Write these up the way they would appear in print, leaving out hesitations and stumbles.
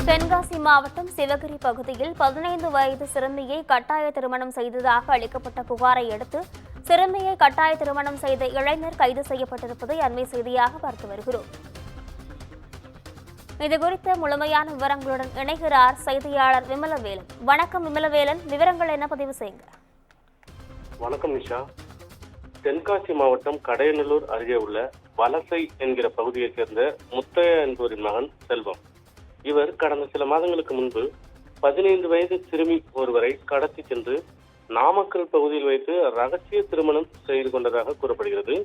தென்காசி மாவட்டம் சிவகிரி பகுதியில் 15 வயது சிறுமியை கட்டாய திருமணம் செய்ததாக அளிக்கப்பட்ட புகாரை அடுத்து சிறுமியை கட்டாய திருமணம் செய்த இளைஞர் கைது செய்யப்பட்டிருப்பதை அண்மை செய்தியாக பார்த்து வருகிறோம். இதுகுறித்த முழுமையான விவரங்களுடன் இணைகிறார் செய்தியாளர் விமலவேலன். வணக்கம் விமலவேலன், விவரங்கள் என்ன பதிவு செய்யுங்க. வணக்கம் நிஷா. தென்காசி மாவட்டம் கடையநல்லூர் அருகே உள்ள வலசை என்கிற பகுதியைச் சேர்ந்த முத்தையா என்பவரின் மகன் செல்வம். இவர் கடந்த சில மாதங்களுக்கு முன்பு 15 வயது சிறுமி ஒருவரை கடத்தி சென்று நாமக்கல் பகுதியில் வைத்து ரகசிய திருமணம் செய்து கொண்டதாக கூறப்படுகிறது.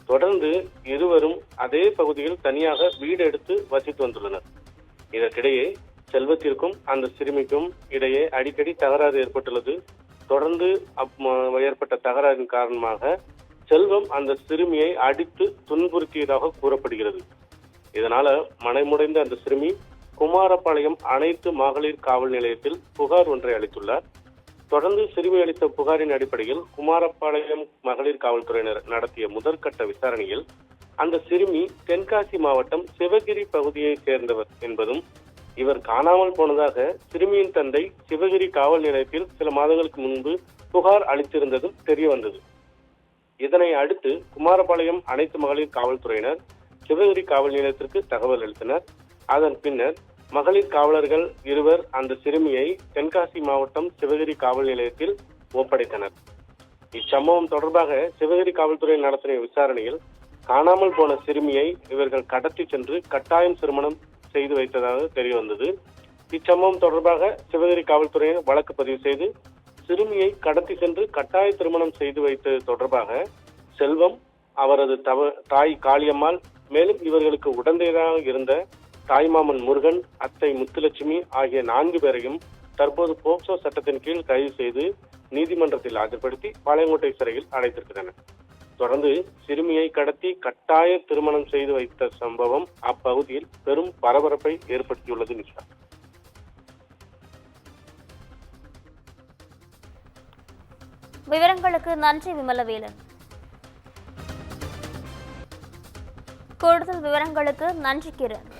தொடர்ந்து இருவரும் அதே பகுதியில் தனியாக வீடு எடுத்து வசித்து வந்துள்ளனர். இதற்கிடையே செல்வத்திற்கும் அந்த சிறுமிக்கும் இடையே அடிக்கடி தகராறு ஏற்பட்டுள்ளது. தொடர்ந்து ஏற்பட்ட தகராறின் காரணமாக செல்வம் அந்த சிறுமியை அடித்து துன்புறுத்தியதாக கூறப்படுகிறது. இதனால மனமுடைந்த அந்த சிறுமி குமாரபாளையம் அனைத்து மகளிர் காவல் நிலையத்தில் புகார் ஒன்றை அளித்துள்ளார். தொடர்ந்து சிறுமி அளித்த புகாரின் அடிப்படையில் குமாரபாளையம் மகளிர் காவல்துறையினர் நடத்திய முதற்கட்ட விசாரணையில் அந்த சிறுமி தென்காசி மாவட்டம் சிவகிரி பகுதியைச் சேர்ந்தவர் என்பதும் இவர் காணாமல் போனதாக சிறுமியின் தந்தை சிவகிரி காவல் நிலையத்தில் சில மாதங்களுக்கு முன்பு புகார் அளித்திருந்ததும் தெரிய வந்தது. இதனை அடுத்து குமாரபாளையம் அனைத்து மகளிர் காவல்துறையினர் சிவகிரி காவல் நிலையத்திற்கு தகவல் அளித்தனர். அதன் பின்னர் மகளிர் காவலர்கள் இருவர் அந்த சிறுமியை தென்காசி மாவட்டம் சிவகிரி காவல் நிலையத்தில் ஒப்படைத்தனர். இச்சம்பவம் தொடர்பாக சிவகிரி காவல்துறை நடத்திய விசாரணையில் காணாமல் போன சிறுமியை இவர்கள் கடத்தி சென்று கட்டாயம் திருமணம் செய்து வைத்ததாக தெரிய வந்தது. இச்சம்பவம் தொடர்பாக சிவகிரி காவல்துறையினர் வழக்கு பதிவு செய்து சிறுமியை கடத்தி சென்று கட்டாய திருமணம் செய்து வைத்தது தொடர்பாக செல்வம், அவரது தாய் காளியம்மாள், மேலும் இவர்களுக்கு உடந்தையாக இருந்த தாய்மாமன் முருகன், அத்தை முத்துலட்சுமி ஆகிய 4 பேரையும் தற்போது போக்சோ சட்டத்தின் கீழ் கைது செய்து நீதிமன்றத்தில் ஆஜர்படுத்தி பாளையங்கோட்டை சிறையில் அடைத்திருக்கின்றனர். தொடர்ந்து சிறுமியை கடத்தி கட்டாய திருமணம் செய்து வைத்த சம்பவம் அப்பகுதியில் பெரும் பரபரப்பை ஏற்படுத்தியுள்ளது. நிஷா, விவரங்களுக்கு நன்றி விமலவேலன். கூடுதல் விவரங்களுக்கு நன்றி கிரண்.